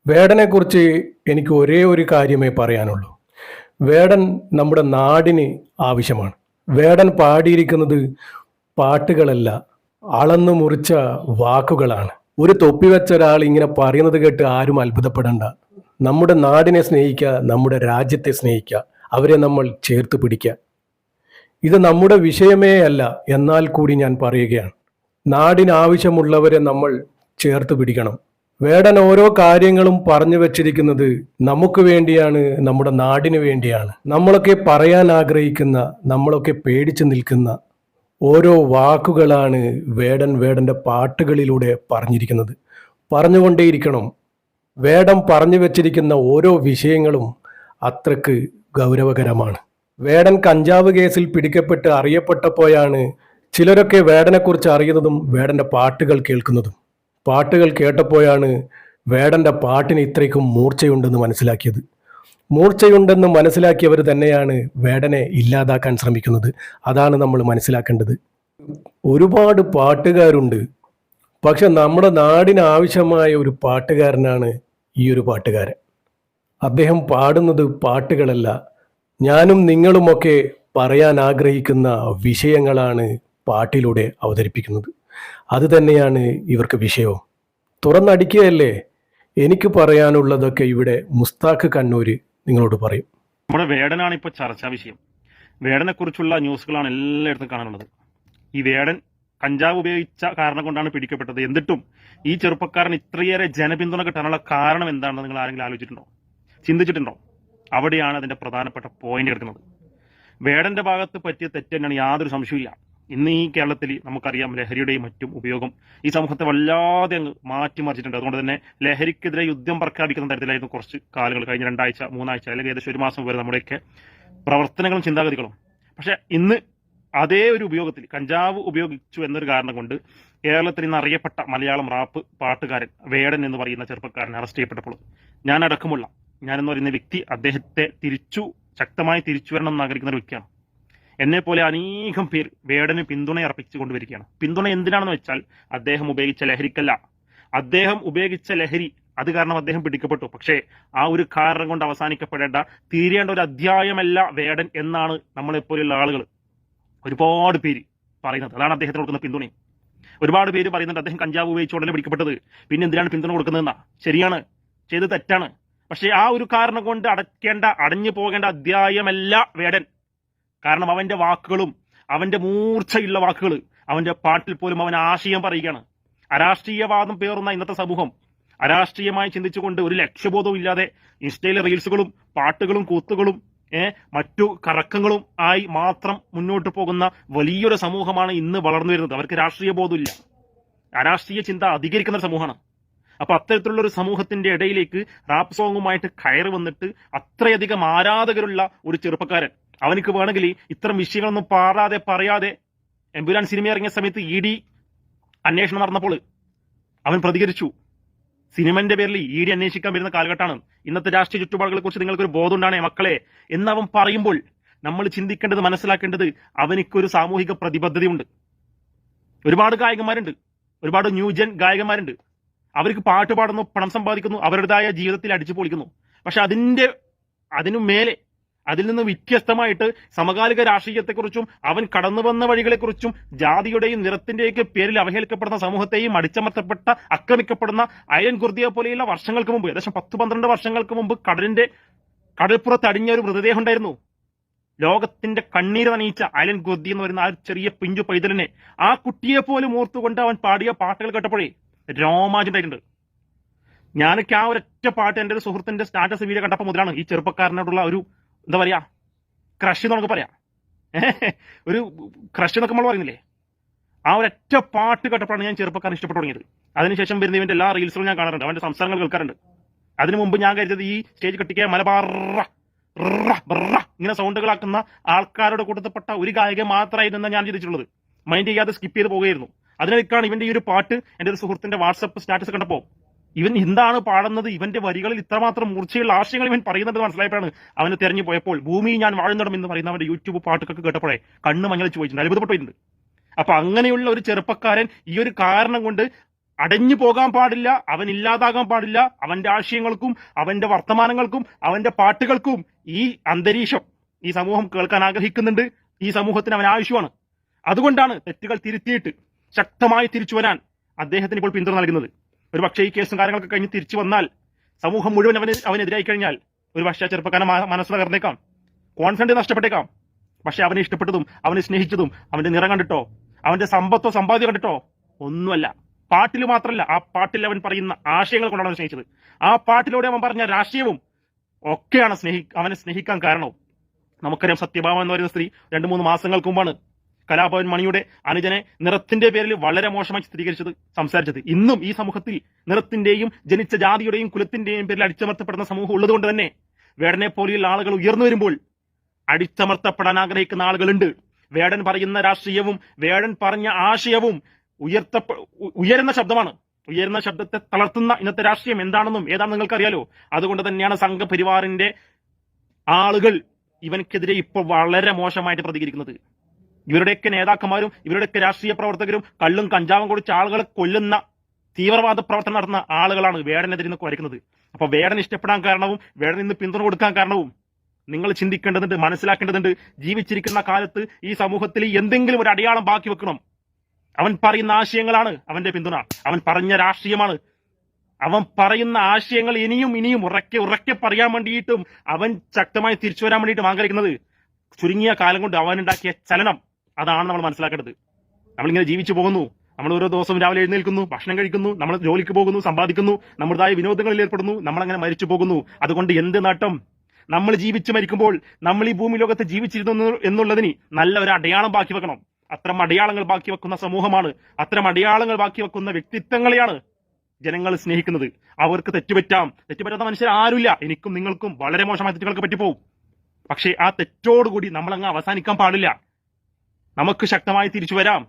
വേടനെക്കുറിച്ച് എനിക്ക് ഒരേ ഒരു കാര്യമേ പറയാനുള്ളൂ. വേടൻ നമ്മുടെ നാടിന് ആവശ്യമാണ്. വേടൻ പാടിയിരിക്കുന്നത് പാട്ടുകളല്ല, അളന്നു മുറിച്ച വാക്കുകളാണ്. ഒരു തൊപ്പി വെച്ച ഒരാൾ ഇങ്ങനെ പറയുന്നത് കേട്ട് ആരും അത്ഭുതപ്പെടണ്ട. നമ്മുടെ നാടിനെ സ്നേഹിക്കുക, നമ്മുടെ രാജ്യത്തെ സ്നേഹിക്കുക, അവരെ നമ്മൾ ചേർത്ത് പിടിക്കുക. ഇത് നമ്മുടെ വിഷയമേ അല്ല, എന്നാൽ കൂടി ഞാൻ പറയുകയാണ്. നാടിന് ആവശ്യമുള്ളവരെ നമ്മൾ ചേർത്ത് പിടിക്കണം. വേടൻ ഓരോ കാര്യങ്ങളും പറഞ്ഞു വെച്ചിരിക്കുന്നത് നമുക്ക് വേണ്ടിയാണ്, നമ്മുടെ നാടിന് വേണ്ടിയാണ്. നമ്മളൊക്കെ പറയാൻ ആഗ്രഹിക്കുന്ന, നമ്മളൊക്കെ പേടിച്ചു നിൽക്കുന്ന ഓരോ വാക്കുകളാണ് വേടന്റെ പാട്ടുകളിലൂടെ പറഞ്ഞിരിക്കുന്നത്. പറഞ്ഞുകൊണ്ടേയിരിക്കണം. വേടൻ പറഞ്ഞു വെച്ചിരിക്കുന്ന ഓരോ വിഷയങ്ങളും അത്രക്ക് ഗൗരവകരമാണ്. വേടൻ കഞ്ചാവ് കേസിൽ പിടിക്കപ്പെട്ട് അറിയപ്പെട്ടപ്പോഴാണ് ചിലരൊക്കെ വേടനെക്കുറിച്ച് അറിയുന്നതും വേടന്റെ പാട്ടുകൾ കേൾക്കുന്നതും. പാട്ടുകൾ കേട്ടപ്പോഴാണ് വേടന്റെ പാട്ടിന് ഇത്രയ്ക്കും മൂർച്ചയുണ്ടെന്ന് മനസ്സിലാക്കിയത്. മൂർച്ചയുണ്ടെന്ന് മനസ്സിലാക്കിയവർ തന്നെയാണ് വേടനെ ഇല്ലാതാക്കാൻ ശ്രമിക്കുന്നത്. അതാണ് നമ്മൾ മനസ്സിലാക്കേണ്ടത്. ഒരുപാട് പാട്ടുകാരുണ്ട്, പക്ഷെ നമ്മുടെ നാടിന് ആവശ്യമായ ഒരു പാട്ടുകാരനാണ് ഈ ഒരു പാട്ടുകാരൻ. അദ്ദേഹം പാടുന്നത് പാട്ടുകളല്ല, ഞാനും നിങ്ങളുമൊക്കെ പറയാൻ ആഗ്രഹിക്കുന്ന വിഷയങ്ങളാണ് പാട്ടിലൂടെ അവതരിപ്പിക്കുന്നത്. അത് തന്നെയാണ് ഇവർക്ക് വിഷയവും. തുറന്നടിക്കുകയല്ലേ. എനിക്ക് പറയാനുള്ളതൊക്കെ ഇവിടെ മുസ്താഖ് കണ്ണൂര് നിങ്ങളോട് പറയും. നമ്മുടെ വേടനാണ് ഇപ്പോൾ ചർച്ചാ വിഷയം. വേടനെ കുറിച്ചുള്ള ന്യൂസുകളാണ് എല്ലായിടത്തും കാണാനുള്ളത്. ഈ വേടൻ കഞ്ചാവ് ഉപയോഗിച്ച കാരണം കൊണ്ടാണ് പിടിക്കപ്പെട്ടത്. എന്നിട്ടും ഈ ചെറുപ്പക്കാരൻ ഇത്രയേറെ ജനപിന്തുണ കിട്ടാനുള്ള കാരണം എന്താണെന്ന് നിങ്ങൾ ആരെങ്കിലും ആലോചിച്ചിട്ടുണ്ടോ, ചിന്തിച്ചിട്ടുണ്ടോ? അവിടെയാണ് അതിന്റെ പ്രധാനപ്പെട്ട പോയിന്റ് എടുക്കുന്നത്. വേടന്റെ ഭാഗത്ത് പറ്റിയ തെറ്റ് തന്നെയാണ്, യാതൊരു സംശയമില്ല. ഇന്ന് ഈ കേരളത്തിൽ നമുക്കറിയാം, ലഹരിയുടെയും മറ്റും ഉപയോഗം ഈ സമൂഹത്തെ വല്ലാതെ അങ്ങ് മാറ്റിമറിച്ചിട്ടുണ്ട്. അതുകൊണ്ട് തന്നെ ലഹരിക്കെതിരെ യുദ്ധം പ്രഖ്യാപിക്കുന്ന തരത്തിലായിരുന്നു കുറച്ച് കാലങ്ങൾ, കഴിഞ്ഞ 2 ആഴ്ച 3 ആഴ്ച അല്ലെങ്കിൽ ഏകദേശം 1 മാസം വരെ നമ്മുടെയൊക്കെ പ്രവർത്തനങ്ങളും ചിന്താഗതികളും. പക്ഷെ ഇന്ന് അതേ ഒരു ഉപയോഗത്തിൽ കഞ്ചാവ് ഉപയോഗിച്ചു എന്നൊരു കാരണം കൊണ്ട് കേരളത്തിൽ ഇന്ന് അറിയപ്പെട്ട മലയാളം റാപ്പ് പാട്ടുകാരൻ വേടൻ എന്ന് പറയുന്ന ചെറുപ്പക്കാരൻ അറസ്റ്റ് ചെയ്യപ്പെട്ടപ്പോൾ ഞാനെന്ന് പറയുന്ന വ്യക്തി അദ്ദേഹത്തെ ശക്തമായി തിരിച്ചു വരണം എന്ന് ആഗ്രഹിക്കുന്ന ഒരു വ്യക്തിയാണ്. എന്നെ പോലെ അനേകം പേർ വേടന് പിന്തുണ അർപ്പിച്ചു കൊണ്ടുവരികയാണ്. പിന്തുണ എന്തിനാണെന്ന് വെച്ചാൽ, അദ്ദേഹം ഉപയോഗിച്ച ലഹരിക്കല്ല. അദ്ദേഹം ഉപയോഗിച്ച ലഹരി അത് കാരണം അദ്ദേഹം പിടിക്കപ്പെട്ടു. പക്ഷേ ആ ഒരു കാരണം കൊണ്ട് അവസാനിക്കപ്പെടേണ്ട, തീരേണ്ട ഒരു അധ്യായമല്ല വേടൻ എന്നാണ് നമ്മളെപ്പോലെയുള്ള ആളുകൾ ഒരുപാട് പേര് പറയുന്നത്. അതാണ് അദ്ദേഹത്തിന് കൊടുക്കുന്ന പിന്തുണയും. ഒരുപാട് പേര് പറയുന്നുണ്ട് അദ്ദേഹം കഞ്ചാവ് ഉപയോഗിച്ച് ഉടനെ പിടിക്കപ്പെട്ടത്, പിന്നെ എന്തിനാണ് പിന്തുണ കൊടുക്കുന്നതെന്നാ. ശരിയാണ്, ചെയ്ത് തെറ്റാണ്. പക്ഷെ ആ ഒരു കാരണം കൊണ്ട് അടഞ്ഞു പോകേണ്ട അധ്യായമല്ല വേടൻ. കാരണം അവന്റെ വാക്കുകളും, അവന്റെ മൂർച്ചയുള്ള വാക്കുകൾ, അവന്റെ പാട്ടിൽ പോലും അവൻ ആശയം പറയുകയാണ്. അരാഷ്ട്രീയവാദം പേറുന്ന ഇന്നത്തെ സമൂഹം അരാഷ്ട്രീയമായി ചിന്തിച്ചുകൊണ്ട് ഒരു ലക്ഷ്യബോധവും ഇല്ലാതെ ഇൻസ്റ്റയിലെ റീൽസുകളും പാട്ടുകളും കൂത്തുകളും മറ്റു കറക്കങ്ങളും ആയി മാത്രം മുന്നോട്ട് പോകുന്ന വലിയൊരു സമൂഹമാണ് ഇന്ന് വളർന്നു വരുന്നത്. അവർക്ക് രാഷ്ട്രീയ ബോധമില്ല, അരാഷ്ട്രീയ ചിന്ത അധികരിക്കുന്ന സമൂഹമാണ്. അപ്പൊ അത്തരത്തിലുള്ള ഒരു സമൂഹത്തിന്റെ ഇടയിലേക്ക് റാപ്പ് സോങ്ങുമായിട്ട് കയറി വന്നിട്ട് അത്രയധികം ആരാധകരുള്ള ഒരു ചെറുപ്പക്കാരൻ, അവനക്ക് വേണമെങ്കിൽ ഇത്തരം വിഷയങ്ങളൊന്നും പറയാതെ എമ്പുരാൻ സിനിമ ഇറങ്ങിയ സമയത്ത് ED അന്വേഷണം നടന്നപ്പോൾ അവൻ പ്രതികരിച്ചു. സിനിമന്റെ പേരിൽ ED അന്വേഷിക്കാൻ വരുന്ന കാലഘട്ടമാണ്. ഇന്നത്തെ രാഷ്ട്രീയ ചുറ്റുപാടുകളെ കുറിച്ച് നിങ്ങൾക്കൊരു ബോധം ഉണ്ടാണേ മക്കളെ എന്ന് അവൻ പറയുമ്പോൾ നമ്മൾ ചിന്തിക്കേണ്ടത്, മനസ്സിലാക്കേണ്ടത്, അവനിക്കൊരു സാമൂഹിക പ്രതിബദ്ധതയുണ്ട്. ഒരുപാട് ഗായകന്മാരുണ്ട്, ഒരുപാട് ന്യൂജൻ ഗായകന്മാരുണ്ട്. അവർക്ക് പാട്ട് പാടുന്നു, പണം സമ്പാദിക്കുന്നു, അവരുടേതായ ജീവിതത്തിൽ അടിച്ചു പൊളിക്കുന്നു. പക്ഷെ അതിനു മേലെ, അതിൽ നിന്ന് വ്യത്യസ്തമായിട്ട് സമകാലിക രാഷ്ട്രീയത്തെക്കുറിച്ചും അവൻ കടന്നു വന്ന വഴികളെക്കുറിച്ചും ജാതിയുടെയും നിറത്തിന്റെയൊക്കെ പേരിൽ അവഹേളിക്കപ്പെടുന്ന സമൂഹത്തെയും അടിച്ചമർത്തപ്പെട്ട, ആക്രമിക്കപ്പെടുന്ന അയൻ ഗുർദിയെ പോലെയുള്ള വർഷങ്ങൾക്ക് മുമ്പ്, ഏകദേശം 10-12 വർഷങ്ങൾക്ക് മുമ്പ് കടൽപ്പുറത്ത് അടിഞ്ഞ ഒരു മൃതദേഹം ഉണ്ടായിരുന്നു. ലോകത്തിന്റെ കണ്ണീര് നനയിച്ച അയലൻ ഗുർദി എന്ന് പറയുന്ന ആ ചെറിയ പിഞ്ചു പൈതലിനെ, ആ കുട്ടിയെ പോലും ഓർത്തുകൊണ്ട് അവൻ പാടിയ പാട്ടുകൾ കേട്ടപ്പോഴേ രോമാഞ്ചുണ്ടായിട്ടുണ്ട്. ഞാനൊക്കെ ആ ഒരൊറ്റ പാട്ട് എൻ്റെ ഒരു സുഹൃത്തിന്റെ സ്റ്റാറ്റസ് വീഡിയോ കണ്ടപ്പോൾ മുതലാണ് ഈ ചെറുപ്പക്കാരനോടുള്ള ഒരു എന്താ പറയാ, ക്രഷ് എന്ന് നമുക്ക് പറയാം. ഒരു ക്രഷ് എന്നൊക്കെ നമ്മൾ പറയുന്നില്ലേ, ആ ഒരൊറ്റ പാട്ട് കേട്ടപ്പോഴാണ് ഞാൻ ചെറുപ്പക്കാരൻ ഇഷ്ടപ്പെട്ടു തുടങ്ങിയത്. അതിനുശേഷം വരുന്ന ഇവന്റെ എല്ലാ റീൽസുകളും ഞാൻ കാണാറുണ്ട്, അവന്റെ സംസാരങ്ങൾ കേൾക്കാറുണ്ട്. അതിനു മുമ്പ് ഞാൻ കരുതിയത് ഈ സ്റ്റേജ് കെട്ടിക്കുക മലബാർ ഇങ്ങനെ സൗണ്ടുകളാക്കുന്ന ആൾക്കാരുടെ കൂട്ടത്തിൽപ്പെട്ട ഒരു ഗായകൻ മാത്രമായിരുന്നു ഞാൻ ചിന്തിച്ചിട്ടുള്ളത്. മൈൻഡ് ചെയ്യാതെ സ്കിപ്പ് ചെയ്ത് പോകുകയായിരുന്നു. അതിനിടയ്ക്കാണ് ഇവന്റെ ഈ ഒരു പാട്ട് എൻ്റെ ഒരു സുഹൃത്തിന്റെ വാട്സപ്പ് സ്റ്റാറ്റസ് കണ്ടപ്പോൾ ഇവൻ എന്താണ് പാടുന്നത്, ഇവന്റെ വരികളിൽ ഇത്രമാത്രം മൂർച്ചയുള്ള ആശയങ്ങൾ ഇവൻ പറയുന്നത് മനസ്സിലായപ്പോഴാണ് അവന് തെരഞ്ഞു പോയപ്പോൾ ഭൂമി ഞാൻ വാഴുന്നിടം എന്ന് പറയുന്ന അവന്റെ യൂട്യൂബ് പാട്ടുകളൊക്കെ കേട്ടപ്പോഴേ കണ്ണ് മഞ്ഞളിച്ച് പോയിട്ടുണ്ട്, അത്ഭുതപ്പെട്ടിട്ടുണ്ട്. അപ്പൊ അങ്ങനെയുള്ള ഒരു ചെറുപ്പക്കാരൻ ഈ ഒരു കാരണം കൊണ്ട് അടഞ്ഞു പോകാൻ പാടില്ല, അവൻ ഇല്ലാതാകാൻ പാടില്ല. അവന്റെ ആശയങ്ങൾക്കും അവന്റെ വർത്തമാനങ്ങൾക്കും അവന്റെ പാട്ടുകൾക്കും ഈ അന്തരീക്ഷം, ഈ സമൂഹം കേൾക്കാൻ ആഗ്രഹിക്കുന്നുണ്ട്. ഈ സമൂഹത്തിന് അവൻ ആവശ്യമാണ്. അതുകൊണ്ടാണ് തെറ്റുകൾ തിരുത്തിയിട്ട് ശക്തമായി തിരിച്ചു വരാൻ അദ്ദേഹത്തിന് ഇപ്പോൾ പിന്തുണ നൽകുന്നത്. ഒരു പക്ഷേ ഈ കേസും കാര്യങ്ങളൊക്കെ കഴിഞ്ഞ് തിരിച്ചു വന്നാൽ സമൂഹം മുഴുവൻ അവനെതിരായി കഴിഞ്ഞാൽ ഒരു പക്ഷേ ചെറുപ്പക്കാരൻ മനസ്സ് തകർന്നേക്കാം, കോൺഫിഡൻസ് നഷ്ടപ്പെട്ടേക്കാം. പക്ഷെ അവനെ ഇഷ്ടപ്പെട്ടതും അവനെ സ്നേഹിച്ചതും അവന്റെ നിറം കണ്ടിട്ടോ അവന്റെ സമ്പത്തോ സമ്പാദ്യം കണ്ടിട്ടോ ഒന്നുമല്ല. പാട്ടിൽ മാത്രമല്ല, ആ പാട്ടിൽ അവൻ പറയുന്ന ആശയങ്ങൾ കൊണ്ടാണ് അവൻ സ്നേഹിച്ചത്. ആ പാട്ടിലൂടെ അവൻ പറഞ്ഞ രാഷ്ട്രീയവും ഒക്കെയാണ് അവനെ സ്നേഹിക്കാൻ കാരണവും. നമുക്കറിയാം, സത്യഭാമ എന്ന് പറയുന്ന സ്ത്രീ 2-3 മാസങ്ങൾക്ക് മുമ്പാണ് കലാഭവൻ മണിയുടെ അനുജനെ നിറത്തിന്റെ പേരിൽ വളരെ മോശമായി ചിത്രീകരിച്ചത്, സംസാരിച്ചത്. ഇന്നും ഈ സമൂഹത്തിൽ നിറത്തിന്റെയും ജനിച്ച ജാതിയുടെയും കുലത്തിന്റെയും പേരിൽ അടിച്ചമർത്തപ്പെടുന്ന സമൂഹം ഉള്ളതുകൊണ്ട് തന്നെ വേടനെ പോലെയുള്ള ആളുകൾ ഉയർന്നു വരുമ്പോൾ അടിച്ചമർത്തപ്പെടാൻ ആഗ്രഹിക്കുന്ന ആളുകളുണ്ട്. വേടൻ പറയുന്ന രാഷ്ട്രീയവും വേടൻ പറഞ്ഞ ആശയവും ഉയരുന്ന ശബ്ദമാണ്. ഉയരുന്ന ശബ്ദത്തെ തളർത്തുന്ന ഇന്നത്തെ രാഷ്ട്രീയം എന്താണെന്നും ഏതാണെന്ന് നിങ്ങൾക്കറിയാലോ. അതുകൊണ്ട് തന്നെയാണ് സംഘപരിവാറിന്റെ ആളുകൾ ഇവനക്കെതിരെ ഇപ്പോൾ വളരെ മോശമായിട്ട് പ്രതികരിക്കുന്നത്. ഇവരുടെയൊക്കെ നേതാക്കന്മാരും ഇവരുടെയൊക്കെ രാഷ്ട്രീയ പ്രവർത്തകരും കള്ളും കഞ്ചാവും കുടിച്ച് ആളുകളെ കൊല്ലുന്ന തീവ്രവാദ പ്രവർത്തനം നടത്തുന്ന ആളുകളാണ് വേടനെതിരെ നിന്ന് കുരയ്ക്കുന്നത്. അപ്പൊ വേടൻ ഇഷ്ടപ്പെടാൻ കാരണവും വേടൻ ഇന്ന് പിന്തുണ കൊടുക്കാൻ കാരണവും നിങ്ങൾ ചിന്തിക്കേണ്ടതുണ്ട്, മനസ്സിലാക്കേണ്ടതുണ്ട്. ജീവിച്ചിരിക്കുന്ന കാലത്ത് ഈ സമൂഹത്തിൽ എന്തെങ്കിലും ഒരു അടയാളം ബാക്കി വെക്കണം. അവൻ പറയുന്ന ആശയങ്ങളാണ് അവന്റെ പിന്തുണ. അവൻ പറഞ്ഞ രാഷ്ട്രീയമാണ്. അവൻ പറയുന്ന ആശയങ്ങൾ ഇനിയും ഉറക്കെ പറയാൻ വേണ്ടിയിട്ടും അവൻ ശക്തമായി തിരിച്ചു വരാൻ വേണ്ടിയിട്ടും ആഗ്രഹിക്കുന്നത് ചുരുങ്ങിയ കാലം കൊണ്ട് അവനുണ്ടാക്കിയ ചലനം, അതാണ് നമ്മൾ മനസ്സിലാക്കേണ്ടത്. നമ്മളിങ്ങനെ ജീവിച്ചു പോകുന്നു. നമ്മൾ ഓരോ ദിവസവും രാവിലെ എഴുന്നേൽക്കുന്നു, ഭക്ഷണം കഴിക്കുന്നു, നമ്മൾ ജോലിക്ക് പോകുന്നു, സമ്പാദിക്കുന്നു, നമ്മുടേതായ വിനോദങ്ങളിൽ ഏർപ്പെടുന്നു, നമ്മളങ്ങനെ മരിച്ചു പോകുന്നു. അതുകൊണ്ട് എന്ത് നേട്ടം? നമ്മൾ ജീവിച്ചു മരിക്കുമ്പോൾ നമ്മൾ ഈ ഭൂമി ലോകത്ത് ജീവിച്ചിരുന്നു എന്നുള്ളതിന് നല്ല ഒരു അടയാളം ബാക്കി വെക്കണം. അത്തരം അടയാളങ്ങൾ ബാക്കി വെക്കുന്ന സമൂഹമാണ്, അത്തരം അടയാളങ്ങൾ ബാക്കി വെക്കുന്ന വ്യക്തിത്വങ്ങളെയാണ് ജനങ്ങൾ സ്നേഹിക്കുന്നത്. അവർക്ക് തെറ്റുപറ്റാത്ത മനുഷ്യർ ആരുമില്ല. എനിക്കും നിങ്ങൾക്കും വളരെ മോശമായ തെറ്റുകൾക്ക് പറ്റിപ്പോവും. പക്ഷേ ആ തെറ്റോടുകൂടി നമ്മളങ്ങ് അവസാനിക്കാൻ പാടില്ല. നമുക്ക് ശക്തമായി തിരിച്ചു വരാം.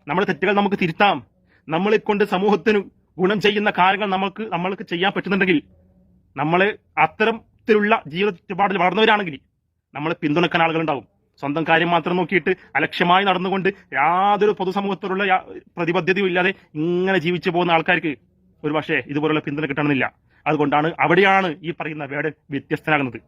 നമ്മുടെ തെറ്റുകൾ നമുക്ക് തിരുത്താം. നമ്മളെ കൊണ്ട് സമൂഹത്തിന് ഗുണം ചെയ്യുന്ന കാര്യങ്ങൾ നമ്മൾക്ക് ചെയ്യാൻ പറ്റുന്നുണ്ടെങ്കിൽ, നമ്മളെ അത്തരത്തിലുള്ള ജീവിത ചുറ്റുപാടിൽ വളർന്നവരാണെങ്കിൽ നമ്മളെ പിന്തുണക്കാൻ ആളുകളുണ്ടാവും. സ്വന്തം കാര്യം മാത്രം നോക്കിയിട്ട് അലക്ഷ്യമായി നടന്നുകൊണ്ട് യാതൊരു പൊതുസമൂഹത്തോടുള്ള പ്രതിബദ്ധതയും ഇല്ലാതെ ഇങ്ങനെ ജീവിച്ചു പോകുന്ന ആൾക്കാർക്ക് ഒരു പക്ഷേ ഇതുപോലുള്ള പിന്തുണ കിട്ടണമെന്നില്ല. അതുകൊണ്ടാണ് അവിടെയാണ് ഈ പറയുന്ന വേടൻ വ്യത്യസ്തനാകുന്നത്.